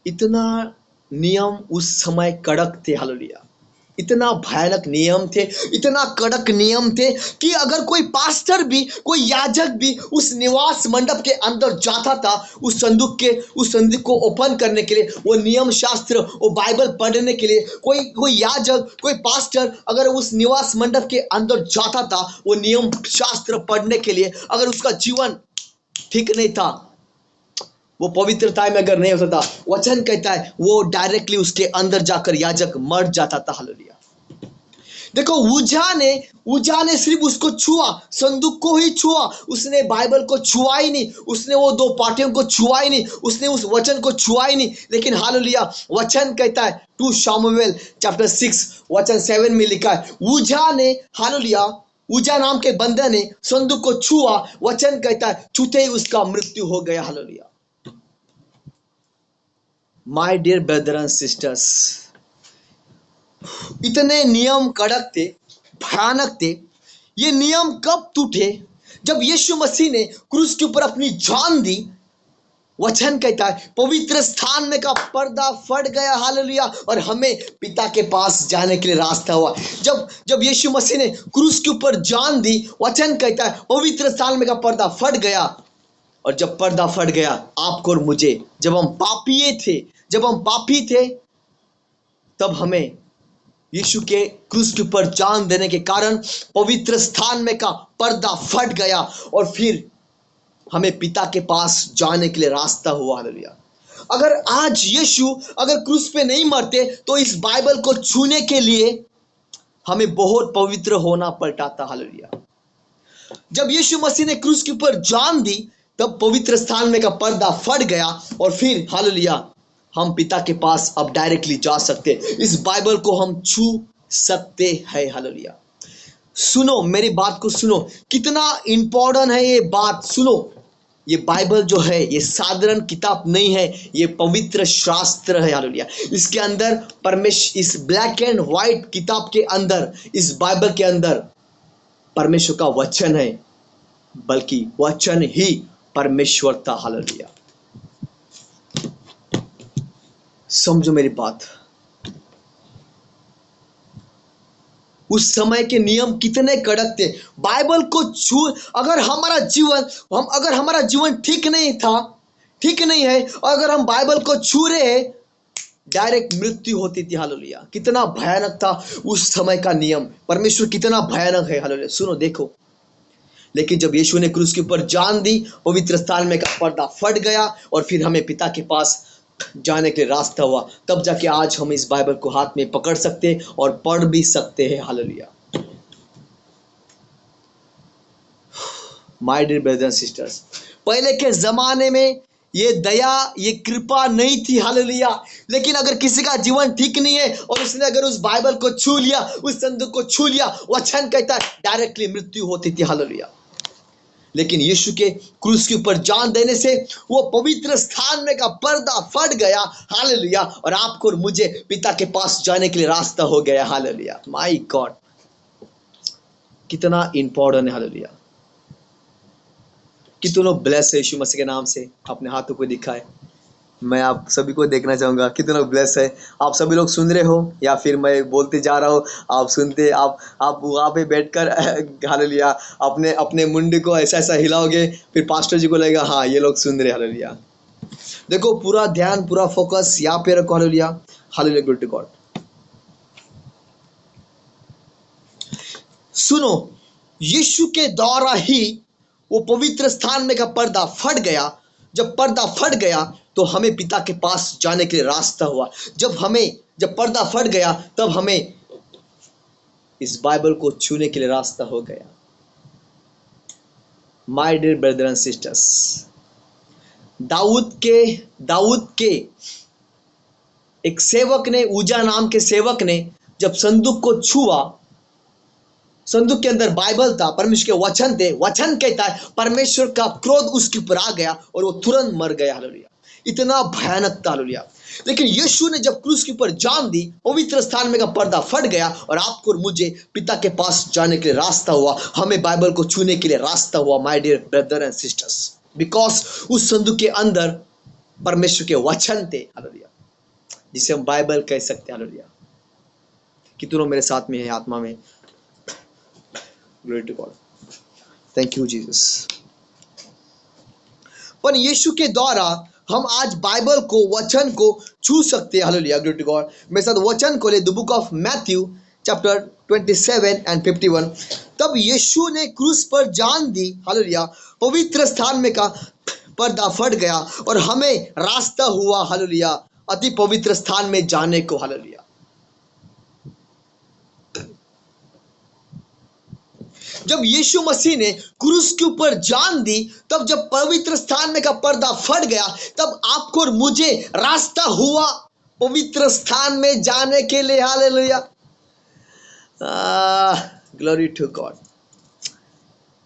इतना नियम उस समय कड़क थे। हालेलुया। इतना भयानक नियम थे, इतना कड़क नियम थे कि अगर कोई पास्टर भी, कोई याजक भी उस निवास मंडप के अंदर जाता था, उस संदूक को ओपन करने के लिए, वो नियम शास्त्र, वो बाइबल पढ़ने के लिए, कोई याजक, कोई पास्टर अगर उस निवास मंडप के अंदर जाता था, वो नियम शास्त्र पढ़ने के लिए, अगर उसका जीवन ठीक नहीं था, वो पवित्रता में अगर नहीं होता था, वचन कहता है वो डायरेक्टली उसके अंदर जाकर याजक मर जाता था। हालेलुया। देखो, उजा ने सिर्फ उसको छुआ, संदूक को ही छुआ, उसने बाइबल को छुआ ही नहीं, उसने वो दो पार्टियों को छुआ ही नहीं, उसने उस वचन को छुआ ही नहीं। लेकिन हालेलुया, वचन कहता है 2 शमूएल चैप्टर 6 वचन 7 में लिखा है, उजा ने, हालेलुया, उजा नाम के बंदे ने संदूक को छुआ, वचन कहता है छूते ही उसका मृत्यु हो गया। Hallelujah. My dear brother and sisters, इतने नियम कड़क थे, भयानक थे। ये नियम कब टूटे? जब यीशु मसीह ने क्रूस के ऊपर अपनी जान दी। वचन कहता है पवित्र स्थान में का पर्दा फट गया। हालेलुया। और हमें पिता के पास जाने के लिए रास्ता हुआ। जब यीशु मसीह ने क्रूस के ऊपर जान दी, वचन कहता है पवित्र स्थान में का पर्दा फट गया। और जब पर्दा फट गया, आपको और मुझे, जब हम पापी थे, तब हमें यीशु के क्रूस के ऊपर जान देने के कारण पवित्र स्थान में का पर्दा फट गया, और फिर हमें पिता के पास जाने के लिए रास्ता हुआ। हालेलुया। अगर आज यीशु अगर क्रूस पे नहीं मरते, तो इस बाइबल को छूने के लिए हमें बहुत पवित्र होना पड़ता था। हालेलुया। जब यीशु मसीह ने क्रूस के ऊपर जान दी, तब पवित्र स्थान में का पर्दा फट गया, और फिर, हालेलुया, हम पिता के पास अब डायरेक्टली जा सकते, इस बाइबल को हम छू सकते हैं। हालेलुया। सुनो, मेरी बात को सुनो, कितना इंपॉर्टेंट है ये बात। सुनो, ये बाइबल जो है ये साधारण किताब नहीं है, ये पवित्र शास्त्र है। हालेलुया। इसके अंदर परमेश्वर, इस ब्लैक एंड व्हाइट किताब के अंदर, इस बाइबल के अंदर परमेश्वर का वचन है, बल्कि वचन ही परमेश्वर था। हालेलुया। समझो मेरी बात। उस समय के नियम कितने कड़क थे। बाइबल को छू, अगर हमारा जीवन ठीक नहीं है, और अगर हम बाइबल को छू रहे हैं, डायरेक्ट मृत्यु होती थी। हालेलुया। कितना भयानक था उस समय का नियम। परमेश्वर कितना भयानक है। हालेलुया। सुनो, देखो, लेकिन जब यीशु ने क्रूस के ऊपर जान दी, पवित्र स्थान में का पर्दा फट गया, और फिर हमें पिता के पास जाने के लिए रास्ता हुआ, तब जाके आज हम इस बाइबल को हाथ में पकड़ सकते और पढ़ भी सकते हैं। Hallelujah. My dear brothers and sisters, पहले के जमाने में ये दया, ये कृपा नहीं थी। हालेलुया। लेकिन अगर किसी का जीवन ठीक नहीं है, और उसने अगर उस बाइबल को छू लिया, उस संदूक को छू लिया, वचन कहता है डायरेक्टली मृत्यु होती थी। हालेलुया। लेकिन यीशु के क्रूस के ऊपर जान देने से वो पवित्र स्थान में का पर्दा फट गया। हालेलुया। और आपको और मुझे पिता के पास जाने के लिए रास्ता हो गया। हालेलुया। माय गॉड, कितना इंपॉर्टेंट है। हालेलुया। कितने लोग ब्लेस है यीशु मसीह के नाम से, अपने हाथों को दिखाए। मैं आप सभी को देखना चाहूंगा कितने लोग ब्लेस है। आप सभी लोग सुन रहे हो, या फिर मैं बोलते जा रहा हूँ, आप सुनते, आप वहाँ पे बैठकर हालेलुया अपने मुंडी को ऐसा ऐसा हिलाओगे, फिर पास्टर जी को लगेगा हाँ ये लोग सुन रहे। हालेलुया। देखो पूरा ध्यान, पूरा फोकस यहाँ पे रखो। Hallelujah, hallelujah, glory to God. सुनो, यीशु के द्वारा ही वो पवित्र स्थान में का पर्दा फट गया। जब पर्दा फट गया तो हमें पिता के पास जाने के लिए रास्ता हुआ। जब पर्दा फट गया तब हमें इस बाइबल को छूने के लिए रास्ता हो गया। My dear brother and sisters, दाऊद के एक सेवक ने, उजा नाम के सेवक ने जब संदूक को छुआ, संदूक के अंदर बाइबल था, परमेश्वर के वचन थे। वचन कहता है परमेश्वर का क्रोध उसके ऊपर आ गया और वो तुरंत मर गया। हालेलुया, इतना भयानक था। हालेलुया, लेकिन यीशु ने जब क्रूस के ऊपर जान दी, पवित्र स्थान में का पर्दा फट गया और आपको और मुझे पिता के पास जाने के लिए रास्ता हुआ। हमें बाइबल को छूने के लिए रास्ता हुआ, my dear brother and sisters, because उस संदूक के अंदर परमेश्वर के वचन थे। हालेलुया, जिसे हम बाइबल कह सकते हैं। हालेलुया, कितनों मेरे साथ में है आत्मा में? Glory to God. Thank you, Jesus. पर यीशु के द्वारा हम आज बाइबल को, वचन को छू सकते हैं। Hallelujah, glory to God. मेरे साथ वचन को ले, the book of Matthew chapter 27 and 51। तब यीशु ने क्रूस पर जान दी। हालेलुया, पवित्र स्थान में का पर्दा फट गया और हमें रास्ता हुआ। हालेलुया, अति पवित्र स्थान में जाने को। हालेलुया, जब यीशु मसीह ने क्रूस के ऊपर जान दी, तब जब पवित्र स्थान में का पर्दा फट गया, तब आपको और मुझे रास्ता हुआ पवित्र स्थान में जाने के लिए। Hallelujah, glory to God.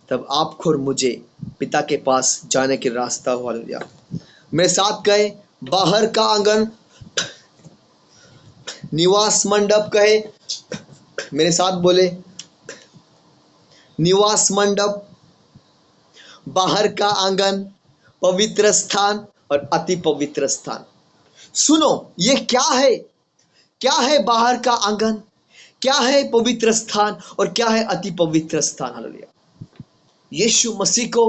तब आपको और मुझे पिता के पास जाने के रास्ता हुआ। हालेलुया, मेरे साथ कहे, बाहर का आंगन, निवास मंडप कहे, मेरे साथ बोले, निवास मंडप, बाहर का आंगन, पवित्र स्थान और अति पवित्र स्थान। सुनो, ये क्या है? क्या है बाहर का आंगन, क्या है पवित्र स्थान और क्या है अति पवित्र स्थान? हालेलुया, यीशु मसीह को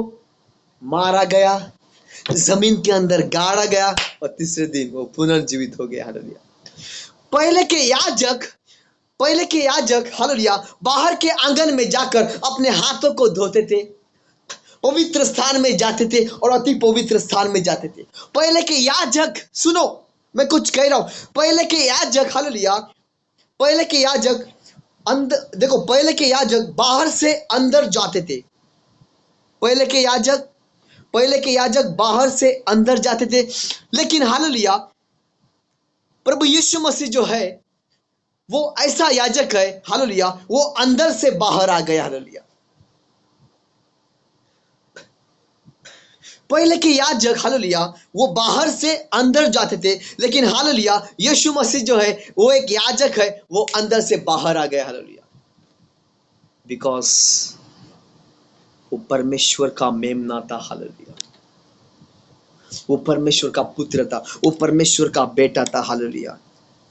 मारा गया, जमीन के अंदर गाड़ा गया और तीसरे दिन वो पुनर्जीवित हो गया। हालेलुया, पहले के याजक हालेलुया बाहर के आंगन में जाकर अपने हाथों को धोते थे, पवित्र स्थान में जाते थे और अति पवित्र स्थान में जाते थे। पहले के याजक, सुनो मैं कुछ कह रहा हूं, पहले के याजक, हालेलुया, पहले के याजक अंदर, देखो पहले के याजक बाहर से अंदर जाते थे। पहले के याजक बाहर से अंदर जाते थे, लेकिन हालेलुया प्रभु यीशु मसीह जो है वो ऐसा याजक है। हालेलुया, वो अंदर से बाहर आ गया। हालेलुया, पहले के याजक हालेलुया वो बाहर से अंदर जाते थे, लेकिन हालेलुया यीशु मसीह जो है वो एक याजक है, वो अंदर से बाहर आ गया। हालेलुया, बिकॉज वो परमेश्वर का मेमना था। हालेलुया, वो परमेश्वर का पुत्र था, वो परमेश्वर का बेटा था। Hallelujah,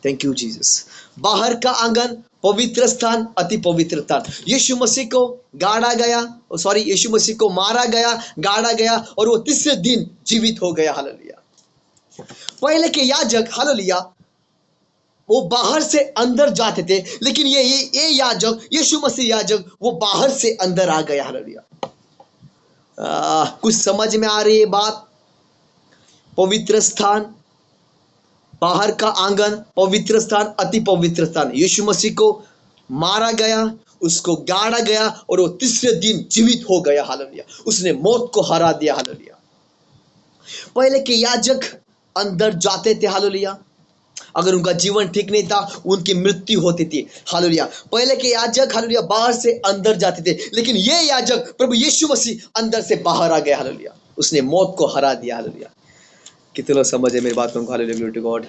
thank you Jesus. बाहर का आंगन, पवित्र स्थान, अति पवित्र स्थान। यीशु मसीह को गाड़ा गया, यीशु मसीह को मारा गया, गाड़ा गया और वो तीसरे दिन जीवित हो गया। हालेलुया, पहले के याजक हालेलुया वो बाहर से अंदर जाते थे, लेकिन ये याजक, यीशु मसीह याजक, वो बाहर से अंदर आ गया। हालेलुया, कुछ समझ में आ रही है बात? पवित्र स्थान, बाहर का आंगन, पवित्र स्थान, अति पवित्र स्थान। यीशु मसीह को मारा गया, उसको गाड़ा गया और वो तीसरे दिन जीवित हो गया। हालेलुया, उसने मौत को हरा दिया। हालेलुया, पहले के याजक अंदर जाते थे। हालेलुया, अगर उनका जीवन ठीक नहीं था उनकी मृत्यु होती थी। हालेलुया, पहले के याजक हालेलुया बाहर से अंदर जाते थे, लेकिन ये याजक प्रभु यीशु मसीह अंदर से बाहर आ गया। हालेलुया, उसने मौत को हरा दिया। हालेलुया, कितने लोग समझे मेरी बातों को? Hallelujah, glory to God,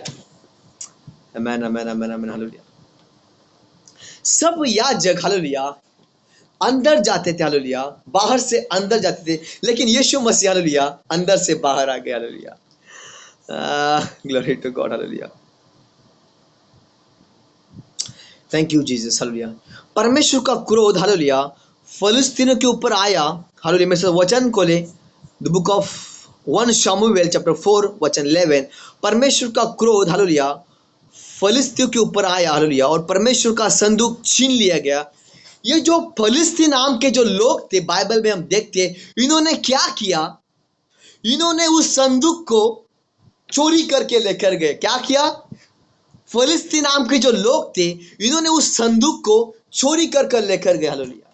amen, amen, amen, amen. Hallelujah, सब याजक हालेलुया अंदर जाते थे। हालेलुया, बाहर से अंदर जाते थे, लेकिन यीशु मसीह हालेलुया अंदर से बाहर आ गया। Hallelujah, glory to God, hallelujah, thank you Jesus. Hallelujah, परमेश्वर का क्रोध हालेलुया फिलिस्तीनियों के ऊपर आया। हालेलुया, मेरे साथ वचन को ले, द बुक ऑफ 1 शमूएल चैप्टर 4 वचन 11, परमेश्वर का क्रोध हालेलुया फलिस्तियों के ऊपर आया हालेलुया, और परमेश्वर का संदूक छीन लिया गया। ये जो फलिस्ती नाम के जो लोग थे, बाइबल में हम देखते हैं, इन्होंने क्या किया? इन्होंने उस संदूक को चोरी करके लेकर गए। क्या किया? फलिस्ती नाम के जो लोग थे, इन्होंने उस संदूक को चोरी कर लेकर गए हालेलुया।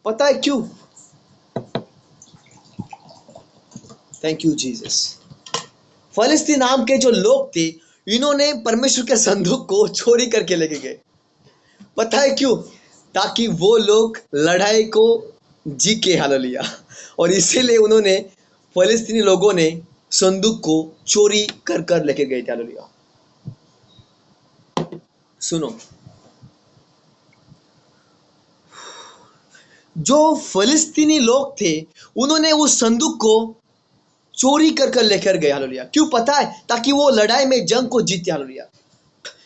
पता है क्यों? Thank you Jesus. फलिस्ती नाम के जो लोग थे, इन्होंने परमेश्वर के संदूक को चोरी करके लेके गए। पता है क्यों? ताकि वो लोग लड़ाई को जीत के हालेलुया, और इसीलिए उन्होंने फलिस्तीनी लोगों ने संदूक को चोरी कर लेके गए थे हालेलुया। सुनो, जो फलिस्तीनी लोग थे, उन्होंने उस संदूक को चोरी कर लेकर गए हालेलुया। क्यों पता है? ताकि वो लड़ाई में जंग को जीते हालेलुया।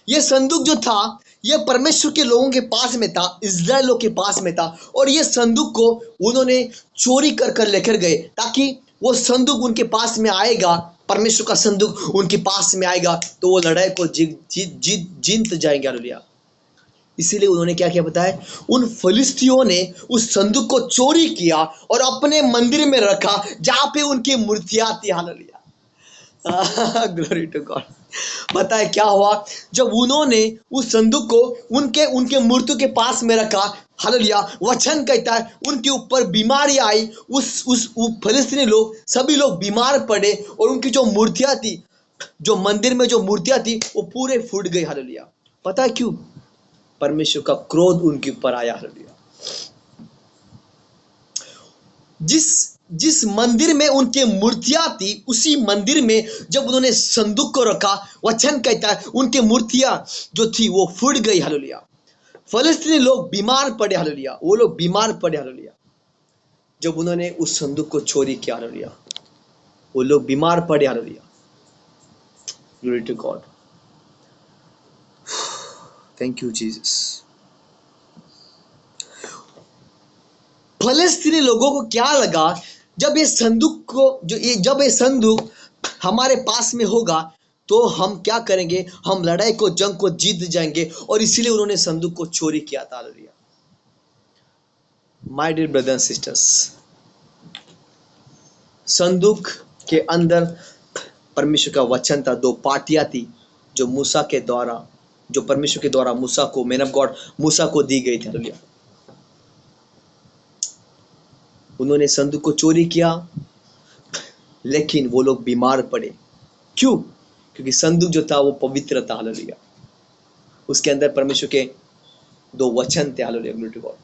ये संदूक जो था, ये परमेश्वर के लोगों के पास में था, इस्राएल लोग के पास में था, और ये संदूक को उन्होंने चोरी कर लेकर गए, ताकि वो संदूक उनके पास में आएगा, परमेश्वर का संदूक उनके पास में आएगा, तो वो लड़ाई को जीत जाएंगे हालेलुया। इसीलिए उन्होंने क्या किया पता है? उन फलिस्तियों ने उस संदूक को चोरी किया और अपने मंदिर में रखा, जहां पे उनकी मूर्तियां थी हालेलुया। Glory to God. पता है क्या हुआ? जब उन्होंने उस संदूक को उनके मूर्तियों के पास में रखा हालेलुया, वचन कहता है उनके ऊपर बीमारी आई। उस फलिस्तीनी लोग, सभी लोग बीमार पड़े, और उनकी जो मूर्तियां थी, जो मंदिर में जो मूर्तियां थी, वो पूरे फूट गई हालेलुया। पता है क्यों? परमेश्वर का क्रोध उनके ऊपर आया हालेलुया। जिस मंदिर में उनके मूर्तियां थी, उसी मंदिर में जब उन्होंने संदूक को रखा, वचन कहता है उनके मूर्तियां जो थी वो फूट गई हालेलुया। फलस्तीनी लोग बीमार पड़े हालेलुया, वो लोग बीमार पड़े हालेलुया। जब उन्होंने उस संदूक को चोरी किया हालेलुया, वो लोग बीमार पड़े hallelujah. Glory to God. Thank you Jesus. फलस्तीनी लोगों को क्या लगा? जब ये संदूक हमारे पास में होगा, तो हम क्या करेंगे? हम लड़ाई को, जंग को जीत जाएंगे, और इसीलिए उन्होंने संदूक को चोरी किया था hallelujah. My dear brothers and sisters, संदूक के अंदर परमेश्वर का वचन था, दो पाटियां थी, जो मूसा के द्वारा, जो परमेश्वर के द्वारा मूसा को, मैन ऑफ गॉड मूसा को दी गई थी हालेलुया। उन्होंने संदूक को चोरी किया, लेकिन वो लोग बीमार पड़े। क्यों? क्योंकि संदूक जो था वो पवित्र था हालेलुया। उसके अंदर परमेश्वर के दो वचन थे hallelujah. Glory to God.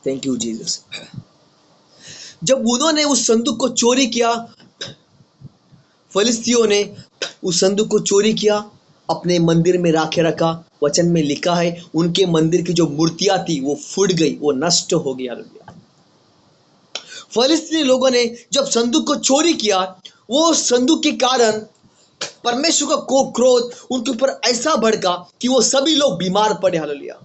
Thank you Jesus. जब उन्होंने उस संदूक को चोरी किया, फलिस्तियों ने उस संदूक को चोरी किया, अपने मंदिर में राखे रखा। वचन में लिखा है उनके मंदिर की जो मूर्तियां थी वो फूट गई, वो नष्ट हो गई हालेलुया। फलिस्तीनी लोगों ने जब संदूक को चोरी किया, वो संदूक के कारण परमेश्वर का क्रोध उनके ऊपर ऐसा भड़का कि वो सभी लोग बीमार पड़े हालेलुया।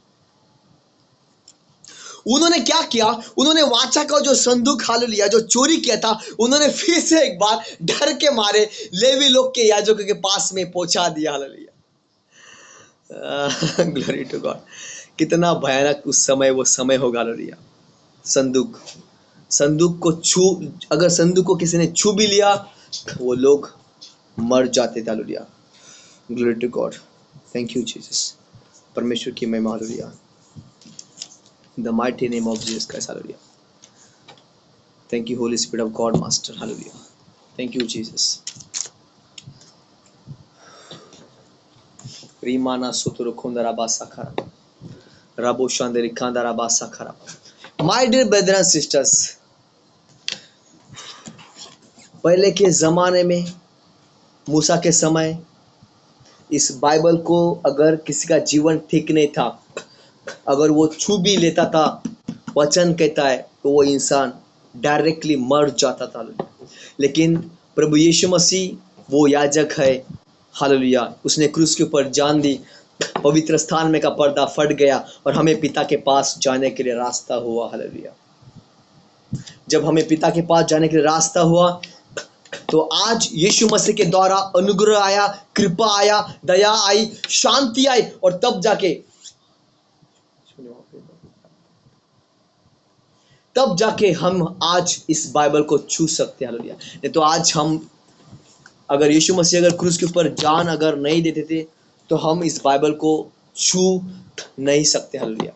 उन्होंने क्या किया? उन्होंने वाचा का जो संदूक हालेलुया जो चोरी किया था, उन्होंने फिर से एक बार डर के मारे लेवी लोग के, याजकों के पास में पहुंचा दिया हालेलुया। Glory to God. कितना भयानक उस समय वो समय होगा हालेलुया। संदूक को अगर संदूक को किसी ने छू भी लिया, वो लोग मर जाते थे hallelujah. Glory to God. Thank you Jesus. परमेश्वर की महिमा hallelujah. In the mighty name of Jesus Christ, hallelujah. Thank you, Holy Spirit of God, Master, hallelujah. Thank you, Jesus. Rimana suturu kundara basakara, rabo shanderi kandara basakara. My dear brothers and sisters, पहले के ज़माने में, मूसा के समय, इस Bible को अगर किसी का जीवन ठीक नहीं था, अगर वो छू भी लेता था, वचन कहता है तो वो इंसान डायरेक्टली मर जाता था। लेकिन प्रभु यीशु मसीह वो याजक है हालेलुया। उसने क्रूस के ऊपर जान दी, पवित्र स्थान में का पर्दा फट गया, और हमें पिता के पास जाने के लिए रास्ता हुआ हालेलुया। जब हमें पिता के पास जाने के लिए रास्ता हुआ, तो आज यीशु मसीह के द्वारा अनुग्रह आया, कृपा आया, दया आई, शांति आई, और तब जाके हम आज इस बाइबल को छू सकते हैं। हालेलुया। नहीं तो आज हम, अगर यीशु मसीह अगर क्रूस के ऊपर जान अगर नहीं देते थे, तो हम इस बाइबल को छू नहीं सकते। हालेलुया।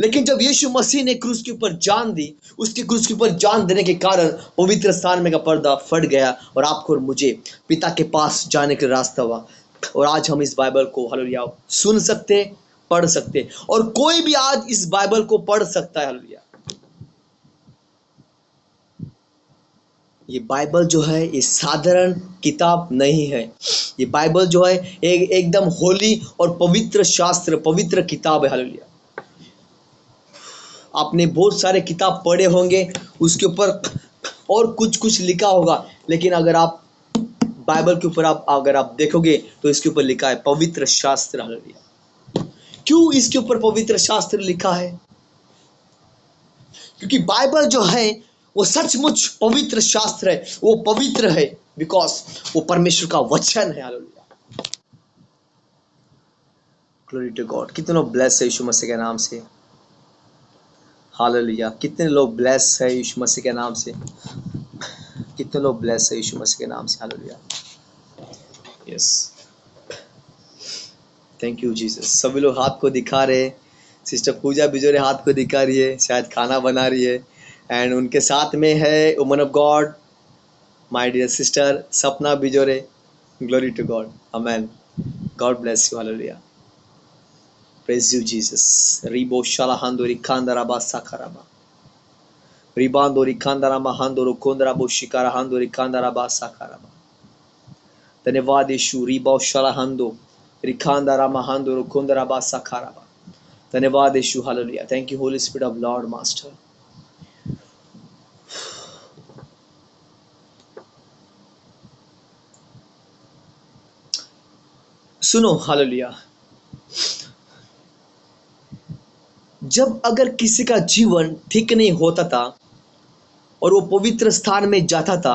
लेकिन जब यीशु मसीह ने क्रूस के ऊपर जान दी, उसके क्रूस के ऊपर जान देने के कारण पवित्र स्थान में का पर्दा फट गया, और आपको और मुझे पिता के पास जाने का रास्ता हुआ, और आज हम इस बाइबल को, हालेलुया, सुन सकते, पढ़ सकते, और कोई भी आज इस बाइबल को पढ़ सकता है। हालेलुया। ये बाइबल जो है ये साधारण किताब नहीं है। ये बाइबल जो है एकदम होली और पवित्र शास्त्र, पवित्र किताब है। हालेलुया। आपने बहुत सारे किताब पढ़े होंगे, उसके ऊपर और कुछ कुछ लिखा होगा, लेकिन अगर आप बाइबल के ऊपर अगर आप देखोगे तो इसके ऊपर लिखा है पवित्र शास्त्र। हालेलुया। क्यों इसके ऊपर पवित्र शास्त्र लिखा है? क्योंकि बाइबल जो है वो सचमुच पवित्र शास्त्र है, वो पवित्र है, बिकॉज वो परमेश्वर का वचन है। हालेलुया। Glory to God. कितने लोग ब्लेस है यीशु मसीह के नाम से। हालेलुया। कितने लोग ब्लेस है यीशु मसीह के नाम से। कितने लोग ब्लेस है यीशु मसीह के नाम से। Hallelujah. Yes, thank you Jesus. सभी लोग हाथ को दिखा रहे। सिस्टर पूजा बिजोरे हाथ को दिखा रही है, शायद खाना बना रही है, एंड उनके साथ में है woman of God, my dear sister Sapna Bijore. Glory to God, amen. God bless you. Hallelujah. Praise you Jesus. रिबो शालाहांदो रिखांदरा बासाखराबा, रिबांदो रिखांदरा महांदो रोकोंदरा बोशिकारा हांदो रिखांदरा बासाखराबा। धन्यवाद यीशु। रिबो शालाहांदो रिखांदरा महांदो रोकोंदरा बासाखराबा। धन्यवाद यीशु। Hallelujah. Thank you Holy Spirit of Lord master. सुनो, हालेलुया। जब अगर किसी का जीवन ठीक नहीं होता था और वो पवित्र स्थान में जाता था,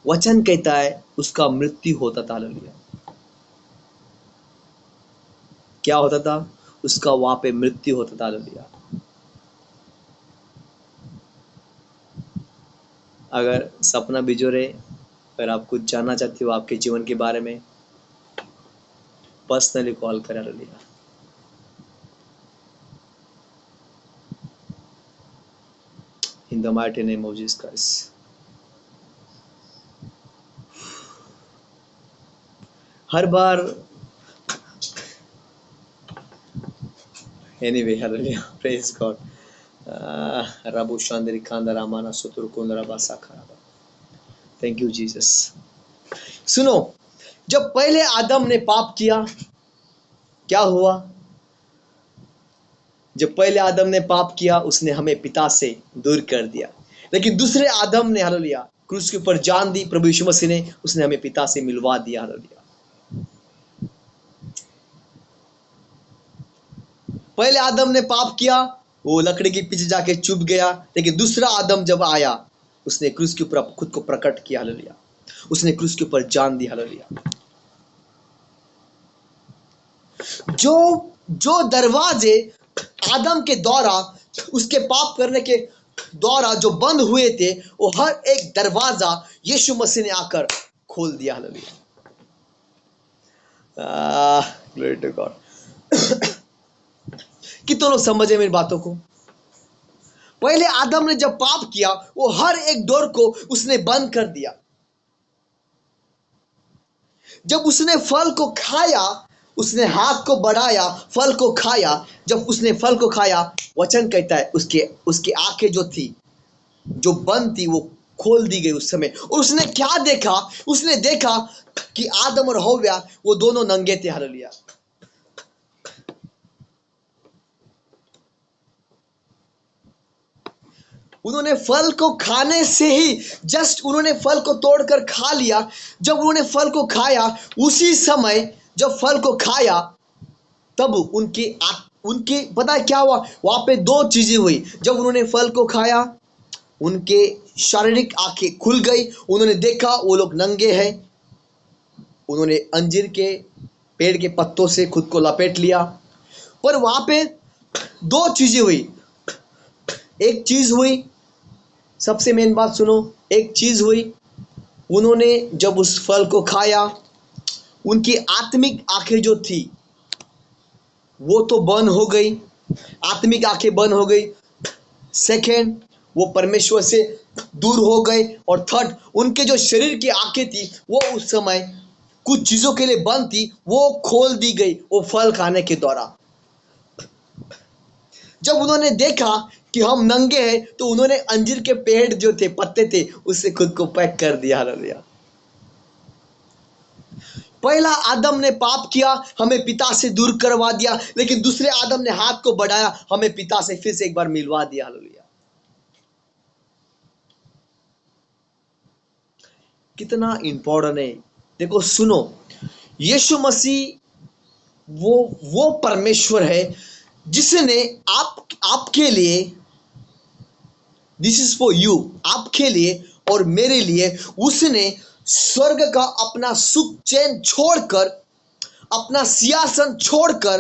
वचन कहता है उसका मृत्यु होता था। हालेलुया। क्या होता था? उसका वहां पे मृत्यु होता था। हालेलुया। अगर सपना बिजोरे, अगर आप कुछ जानना चाहते हो आपके जीवन के बारे में, पर्सनली कॉल करें। Hallelujah. In the mighty name of Jesus Christ. हर बार एनीवे, हालेलुया, प्रेज गॉड। रबु शांदरी खांदा रामाना सुतुर कुंदरा बासा खराबा। Thank you Jesus. सुनो, जब पहले आदम ने पाप किया, क्या हुआ? जब पहले आदम ने पाप किया, उसने हमें पिता से दूर कर दिया। लेकिन दूसरे आदम ने, हालेलुया, क्रूस के ऊपर जान दी, प्रभु यीशु मसीह ने, उसने हमें पिता से मिलवा दिया। हालेलुया। पहले आदम ने पाप किया, वो लकड़ी के पीछे जाके चुप गया, लेकिन दूसरा आदम जब आया, उसने क्रूस के ऊपर खुद को प्रकट किया। हालेलुया। उसने क्रूस के ऊपर जान दी। हालेलुया। जो दरवाजे आदम के द्वारा, उसके पाप करने के द्वारा जो बंद हुए थे, वो हर एक दरवाजा यीशु मसीह ने आकर खोल दिया। हालेलुया। Glory to God. कितने लोग समझे मेरी बातों को? पहले आदम ने जब पाप किया, वो हर एक डोर को उसने बंद कर दिया। जब उसने फल को खाया, उसने हाथ को बढ़ाया, फल को खाया। जब उसने फल को खाया, वचन कहता है उसकी आंखें जो थी, जो बंद थी, वो खोल दी गई उस समय। और उसने क्या देखा? उसने देखा कि आदम और हव्वा वो दोनों नंगे थे। हालेलुया। उन्होंने फल को खाने से ही, जस्ट उन्होंने फल को तोड़कर खा लिया। जब उन्होंने फल को खाया, उसी समय जब फल को खाया, तब उनके पता है क्या हुआ वहां पे? दो चीजें हुई। जब उन्होंने फल को खाया, उनके शारीरिक आंखें खुल गई, उन्होंने देखा वो लोग नंगे हैं। उन्होंने अंजीर के पेड़ के पत्तों से खुद को लपेट लिया। पर वहां पे दो चीजें हुई। एक चीज हुई, सबसे मेन बात सुनो, एक चीज हुई, उन्होंने जब उस फल को खाया, उनकी आत्मिक आंखें जो थी वो तो बंद हो गई, आत्मिक आंखें बंद हो गई। सेकेंड, वो परमेश्वर से दूर हो गए। और थर्ड, उनके जो शरीर की आंखें थी वो उस समय कुछ चीजों के लिए बंद थी, वो खोल दी गई वो फल खाने के दौरान। जब उन्होंने देखा कि हम नंगे हैं, तो उन्होंने अंजीर के पेड़ जो थे, पत्ते थे, उससे खुद को पैक कर दिया। हालेलुया। पहला आदम ने पाप किया, हमें पिता से दूर करवा दिया, लेकिन दूसरे आदम ने हाथ को बढ़ाया, हमें पिता से फिर से एक बार मिलवा दिया। हालेलुया। कितना इंपॉर्टेंट है। देखो सुनो, यीशु मसीह वो परमेश्वर है जिसने आपके लिए, दिस इज फॉर यू, आपके लिए और मेरे लिए, उसने स्वर्ग का अपना सुख चैन छोड़कर, अपना सिंहासन छोड़कर,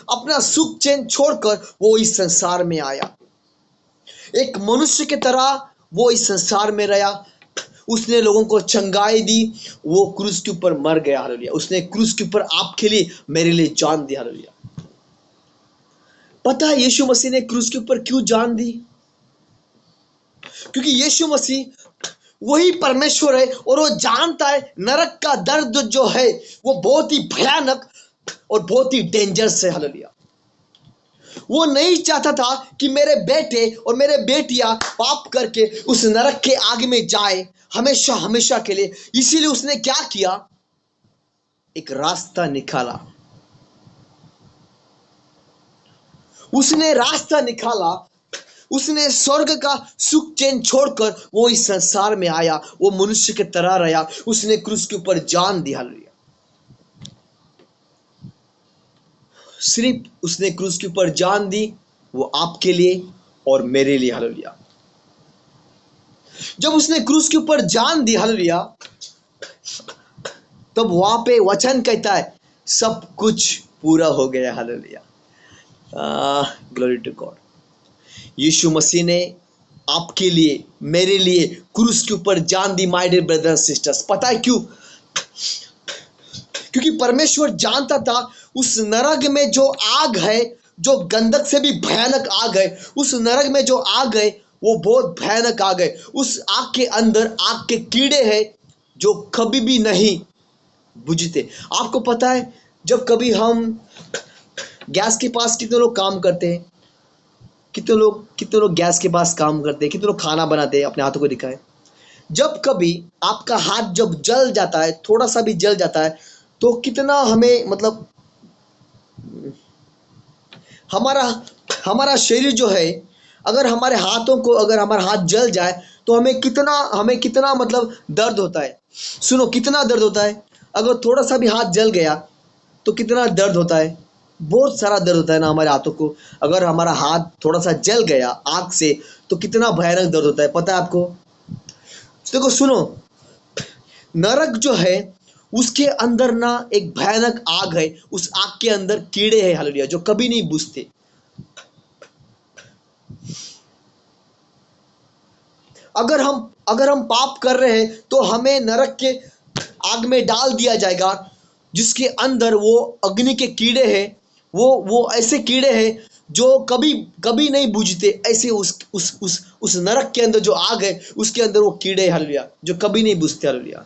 अपना सुख चैन छोड़कर वो इस संसार में आया। एक मनुष्य की तरह वो इस संसार में रहा। उसने लोगों को चंगाई दी, वो क्रूस के ऊपर मर गया। हालेलुया। उसने क्रूस के ऊपर आपके लिए, मेरे लिए जान दी। हालेलुया। पता है यीशु मसीह ने क्रूस के ऊपर क्यों जान दी? क्योंकि यीशु मसीह वही परमेश्वर है और वो जानता है नरक का दर्द जो है वो बहुत ही भयानक और बहुत ही डेंजरस है। हालेलुया। वो नहीं चाहता था कि मेरे बेटे और मेरे बेटियां पाप करके उस नरक के आग में जाए हमेशा हमेशा के लिए। इसीलिए उसने क्या किया? एक रास्ता निकाला। उसने रास्ता निकाला। उसने स्वर्ग का सुख चैन छोड़कर वो इस संसार में आया, वो मनुष्य के तरह रहा, उसने क्रूस के ऊपर जान दी। हालेलुया। सिर्फ उसने क्रूस के ऊपर जान दी, वो आपके लिए और मेरे लिए। हालेलुया। जब उसने क्रूस के ऊपर जान दी, हालेलुया, तब वहां पे वचन कहता है सब कुछ पूरा हो गया। हालेलुया। Glory to God. यीशु मसीह ने आपके लिए, मेरे लिए क्रूस के ऊपर जान दी। माय डियर ब्रदर्स सिस्टर्स, पता है क्यों? क्योंकि परमेश्वर जानता था उस नरक में जो आग है, जो गंधक से भी भयानक आग है, उस नरक में जो आग है वो बहुत भयानक आग है। उस आग के अंदर आग के कीड़े हैं जो कभी भी नहीं बुझते। आपको पता है जब कभी हम गैस के पास, कितने लोग काम करते हैं, कितने लोग गैस के पास काम करते हैं, कितने लोग खाना बनाते हैं, अपने हाथों को दिखाएं। जब कभी आपका हाथ जब जल जाता है, थोड़ा सा भी जल जाता है, तो कितना हमें मतलब हमारा हमारा शरीर जो है, अगर हमारे हाथों को, अगर हमारा हाथ जल जाए तो हमें कितना मतलब दर्द होता है। सुनो, कितना दर्द होता है। अगर थोड़ा सा भी हाथ जल गया तो कितना दर्द होता है। बहुत सारा दर्द होता है ना हमारे हाथों को। अगर हमारा हाथ थोड़ा सा जल गया आग से तो कितना भयानक दर्द होता है, पता है आपको? देखो सुनो, नरक जो है उसके अंदर ना एक भयानक आग है। उस आग के अंदर कीड़े हैं, हालेलुया, जो कभी नहीं बुझते। अगर हम पाप कर रहे हैं तो हमें नरक के आग में डाल दिया जाएगा, जिसके अंदर वो अग्नि के कीड़े हैं। वो ऐसे कीड़े हैं जो कभी कभी नहीं बुझते। ऐसे उस नरक के अंदर जो आग है उसके अंदर वो कीड़े, हालेलुया, जो कभी नहीं बुझते। हालेलुया।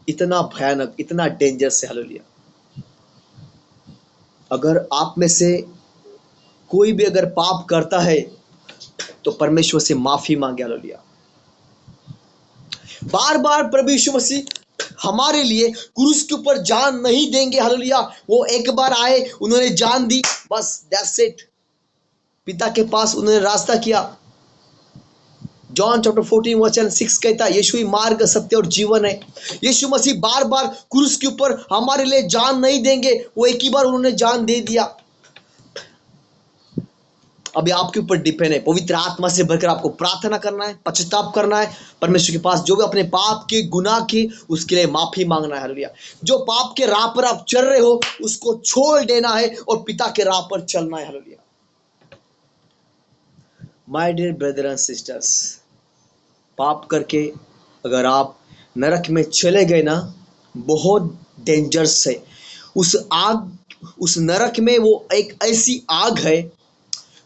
इतना भयानक, इतना डेंजरस है। हालेलुया। अगर आप में से कोई भी अगर पाप करता है तो परमेश्वर से माफी मांगे। हालेलुया। बार बार प्रभु यीशु मसीह हमारे लिए क्रूस के ऊपर जान नहीं देंगे। हालेलुया। वो एक बार आए, उन्होंने जान दी, बस दैट्स इट। पिता के पास उन्होंने रास्ता किया। जॉन चैप्टर 14 वचन 6 कहता है यीशु ही मार्ग, सत्य और जीवन है। यीशु मसीह बार बार क्रूस के ऊपर हमारे लिए जान नहीं देंगे, वो एक ही बार उन्होंने जान दे दिया। अभी आपके ऊपर डिपेंड है। पवित्र आत्मा से भरकर आपको प्रार्थना करना है, पश्चाताप करना है, परमेश्वर के पास जो भी अपने पाप के गुनाह के उसके लिए माफी मांगना है। हालेलुया। जो पाप के राह पर आप चल रहे हो उसको छोड़ देना है और पिता के राह पर चलना है। Hallelujah. My dear brother and sisters, पाप करके अगर आप नरक में चले गए ना, बहुत डेंजरस है। उस नरक में वो एक ऐसी आग है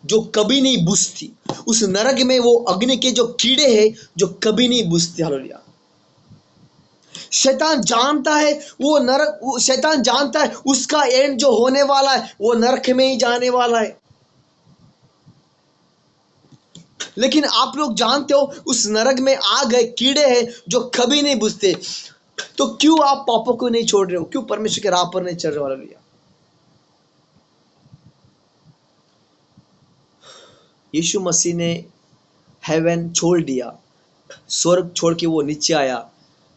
जो कभी नहीं बुझती। उस नरक में वो अग्नि के जो कीड़े हैं जो कभी नहीं बुझते। हालेलुया। शैतान जानता है शैतान जानता है उसका एंड जो होने वाला है वो नरक में ही जाने वाला है। लेकिन आप लोग जानते हो उस नरक में आग है, कीड़े हैं जो कभी नहीं बुझते। तो क्यों आप पापों को नहीं छोड़ रहे हो? क्यों परमेश्वर के राह पर नहीं चल रहे हो? हालेलुया। यीशु मसीह ने हेवन छोड़ दिया, स्वर्ग छोड़ के वो नीचे आया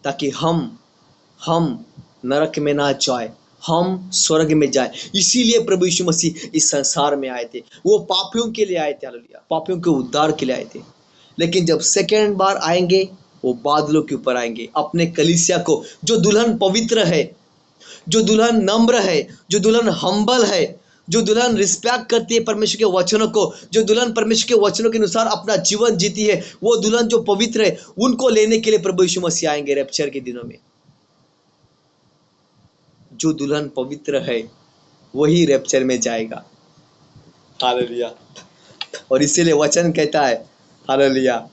ताकि हम नरक में ना जाए, हम स्वर्ग में जाए। इसीलिए प्रभु यीशु मसीह इस संसार में आए थे। वो पापियों के लिए आए थे। हालेलुया। पापियों के उद्धार के लिए आए थे। लेकिन जब सेकेंड बार आएंगे वो बादलों के ऊपर आएंगे अपने कलीसिया को, जो दुल्हन पवित्र है, जो दुल्हन नम्र है, जो दुल्हन हम्बल है, जो दुल्हन रिस्पेक्ट करती है परमेश्वर के वचनों को, जो दुल्हन परमेश्वर के वचनों के अनुसार अपना जीवन जीती है, वो दुल्हन जो पवित्र है, उनको लेने के लिए प्रभु यीशु मसीह आएंगे रैप्चर के दिनों में। जो दुल्हन पवित्र है वही रैप्चर में जाएगा। हालेलुया। और इसीलिए वचन कहता है, हालेलुया,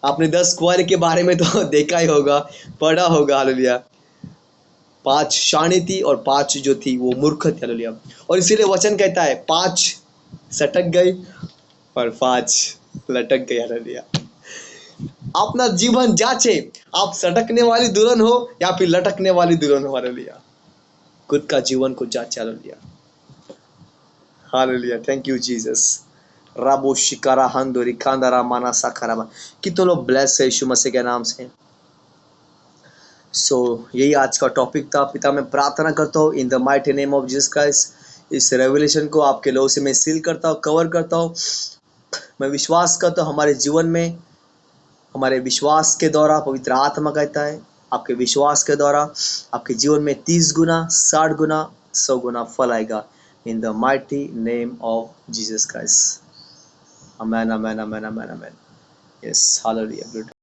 आपने 10 कुंवारे के बारे में तो देखा ही होगा, पढ़ा होगा। हालेलुया। 5 शाणी थी और 5 जो थी वो मूर्ख थी। हालेलुया। और इसीलिए वचन कहता है 5 सटक गई और 5 लटक गई। हालेलुया। अपना जीवन जांचे, आप सटकने वाली दुल्हन हो या फिर लटकने वाली दुल्हन हो। हालेलुया। खुद का जीवन को जांचे। Hallelujah. Hallelujah. Thank you Jesus. राबो शिकारा हंदोरी कांदारा माना साखाराबा। कितने लोग ब्लेस है यीशु मसीह के नाम से। यही आज का टॉपिक था। पिता मैं प्रार्थना करता हूँ इन the mighty name of Jesus Christ, इस रेवलेशन को आपके लोगों से मैं सील करता हूँ, कवर करता हूँ। मैं विश्वास करता हूँ हमारे जीवन में, हमारे विश्वास के द्वारा पवित्र आत्मा कहता है आपके विश्वास के द्वारा आपके जीवन में 30 गुना, 60 गुना, 100 गुना फल आएगा। इन the mighty name of Jesus Christ. Amen, amen, amen, amen, amen. Yes, hallelujah.